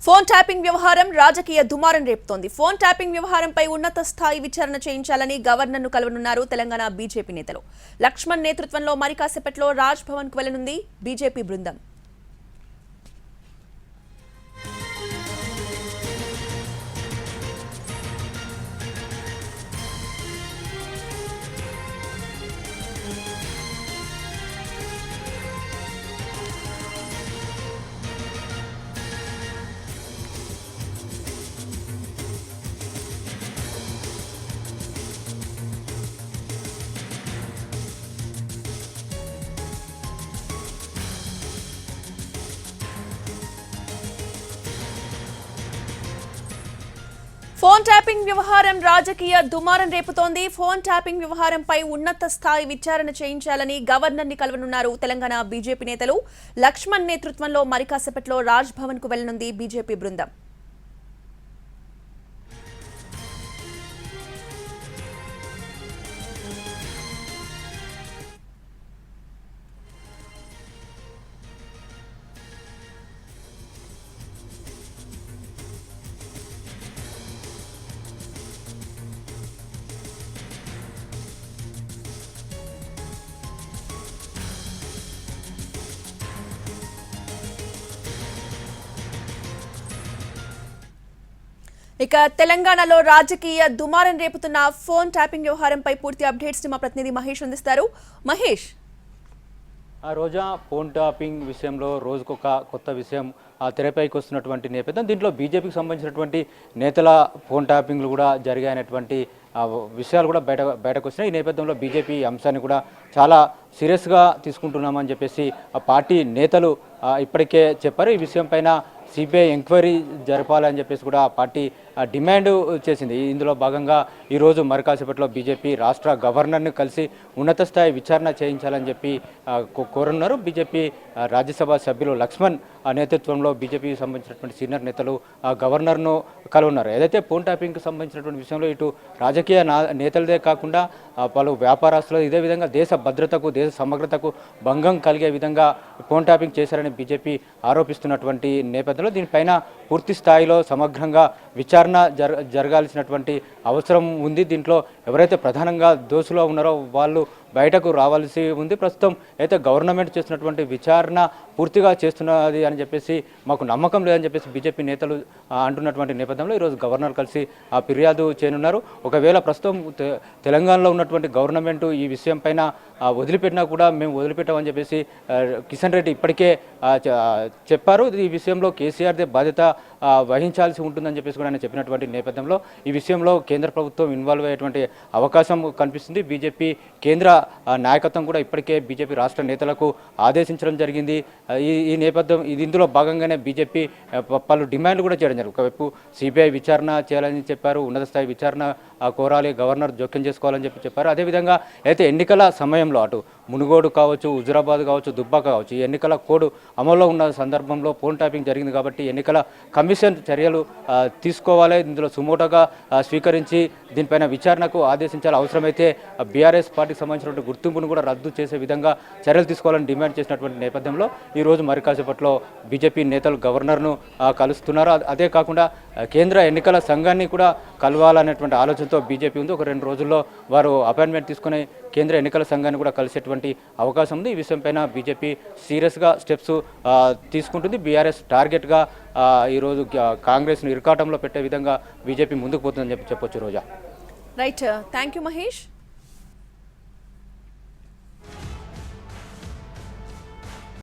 Phone tapping వ్యవహారం రాజకీయ దుమారం రేపుతోంది. ఫోన్ ట్యాపింగ్ వ్యవహారంపై ఉన్నత స్థాయి విచారణ చేయించాలని గవర్నర్ను కలవనున్నారు తెలంగాణ బీజేపీ నేతలు. లక్ష్మణ్ నేతృత్వంలో మరి కాసేపట్లో రాజ్ భవన్ కు వెళ్లనుంది బీజేపీ బృందం. ఫోన్ ట్యాపింగ్ వ్యవహారం రాజకీయ దుమారం రేపుతోంది. ఫోన్ ట్యాపింగ్ వ్యవహారంపై ఉన్నత స్థాయి విచారణ చేయించాలని గవర్నర్ని కలవనున్నారు తెలంగాణ బీజేపీ నేతలు. లక్ష్మణ్ నేతృత్వంలో మరి కాసేపట్లో రాజ్ భవన్ కు వెళ్లనుంది బీజేపీ బృందం. ఇక తెలంగాణలో రాజకీయ దుమారం రేపుతున్న ఫోన్ ట్యాపింగ్ వ్యవహారంపై పూర్తి అప్డేట్స్ ని మా ప్రతినిధి మహేష్ అందిస్తారు. మహేష్, రోజా ఫోన్ ట్యాపింగ్ విషయంలో రోజుకొక కొత్త విషయం తెరపైకి వస్తున్నటువంటి నేపథ్యం, దీంట్లో బీజేపీకి సంబంధించినటువంటి నేతల ఫోన్ ట్యాపింగ్లు కూడా జరిగాయనేటువంటి విషయాలు కూడా బయటకు వస్తున్నాయి. ఈ నేపథ్యంలో బీజేపీ అంశాన్ని కూడా చాలా సీరియస్గా తీసుకుంటున్నామని చెప్పేసి ఆ పార్టీ నేతలు ఇప్పటికే చెప్పారు. ఈ విషయం పైన సిబిఐ ఎంక్వైరీ జరపాలని చెప్పేసి కూడా పార్టీ డిమాండ్ చేసింది. ఇందులో భాగంగా ఈరోజు మరి కాసేపట్లో బీజేపీ రాష్ట్ర గవర్నర్ని కలిసి ఉన్నత స్థాయి విచారణ చేయించాలని చెప్పి కోరున్నారు. బీజేపీ రాజ్యసభ సభ్యులు లక్ష్మణ్ నేతృత్వంలో బీజేపీకి సంబంధించినటువంటి సీనియర్ నేతలు గవర్నర్ను కలుగున్నారు. ఏదైతే ఫోన్ ట్యాపింగ్కి సంబంధించినటువంటి విషయంలో ఇటు రాజకీయ నేతలదే కాకుండా పలు వ్యాపారస్తులు ఇదే విధంగా దేశ భద్రతకు దేశ సమగ్రతకు భంగం కలిగే విధంగా ఫోన్ ట్యాపింగ్ చేశారని బీజేపీ ఆరోపిస్తున్నటువంటి నేపథ్యంలో దీనిపైన పూర్తి స్థాయిలో సమగ్రంగా విచారణ జరగాల్సినటువంటి అవసరం ఉంది. దీంట్లో ఎవరైతే ప్రధానంగా దోషులు ఉన్నారో వాళ్ళు బయటకు రావాల్సి ఉంది. ప్రస్తుతం అయితే గవర్నమెంట్ చేస్తున్నటువంటి విచారణ పూర్తిగా చేస్తున్నది అని చెప్పేసి మాకు నమ్మకం లేదని చెప్పేసి బీజేపీ నేతలు అంటున్నటువంటి నేపథ్యంలో ఈరోజు గవర్నర్ కలిసి ఫిర్యాదు చేయనున్నారు. ఒకవేళ ప్రస్తుతం తెలంగాణలో ఉన్నటువంటి గవర్నమెంట్ ఈ విషయం పైన వదిలిపెట్టినా కూడా మేము వదిలిపెట్టామని చెప్పేసి కిషన్ రెడ్డి ఇప్పటికే చెప్పారు. ఈ విషయంలో కేసీఆర్దే బాధ్యత వహించాల్సి ఉంటుందని చెప్పేసి కూడా ఆయన చెప్పినటువంటి నేపథ్యంలో ఈ విషయంలో కేంద్ర ప్రభుత్వం ఇన్వాల్వ్ అయ్యేటువంటి అవకాశం కనిపిస్తుంది. బీజేపీ కేంద్ర నాయకత్వం కూడా ఇప్పటికే బీజేపీ రాష్ట్ర నేతలకు ఆదేశించడం జరిగింది. ఈ నేపథ్యం ఇందులో భాగంగానే బీజేపీ పలు డిమాండ్లు కూడా చేయడం జరిగింది. ఒకవైపు సిబిఐ విచారణ చేయాలని చెప్పారు, ఉన్నత స్థాయి విచారణ కోరాలి, గవర్నర్ జోక్యం చేసుకోవాలని చెప్పారు. అదేవిధంగా అయితే ఎన్నికల సమయంలో అటు మునుగోడు కావచ్చు, హుజురాబాద్ కావచ్చు, దుబ్బాక కావచ్చు, ఈ ఎన్నికల కోడ్ అమల్లో ఉన్న సందర్భంలో ఫోన్ ట్యాపింగ్ జరిగింది కాబట్టి ఎన్నికల కమిషన్ చర్యలు తీసుకోవాలి, ఇందులో సుమోటోగా స్వీకరించి దీనిపైన విచారణకు ఆదేశించాలి, అవసరమైతే బీఆర్ఎస్ పార్టీకి సంబంధించినటువంటి గుర్తింపును కూడా రద్దు చేసే విధంగా చర్యలు తీసుకోవాలని డిమాండ్ చేసినటువంటి నేపథ్యంలో ఈరోజు మరి కాసేపట్లో బీజేపీ నేతలు గవర్నర్ను కలుస్తున్నారు. అదే కాకుండా కేంద్ర ఎన్నికల సంఘాన్ని కూడా కలవాలనేటువంటి ఆలోచనతో బీజేపీ ఉంది. ఒక 2 రోజుల్లో వారు అపాయింట్మెంట్ తీసుకుని కేంద్ర ఎన్నికల సంఘాన్ని కూడా కలిసేటువంటి అవకాశం ఉంది. ఈ విషయంపైన బీజేపీ సీరియస్గా స్టెప్స్ తీసుకుంటుంది. బీఆర్ఎస్ టార్గెట్గా ఈరోజు కాంగ్రెస్ను ఇరకాటంలో పెట్టే విధంగా బీజేపీ ముందుకు పోతుందని చెప్పొచ్చు. రోజా, రైట్, థ్యాంక్ యూ మహేష్.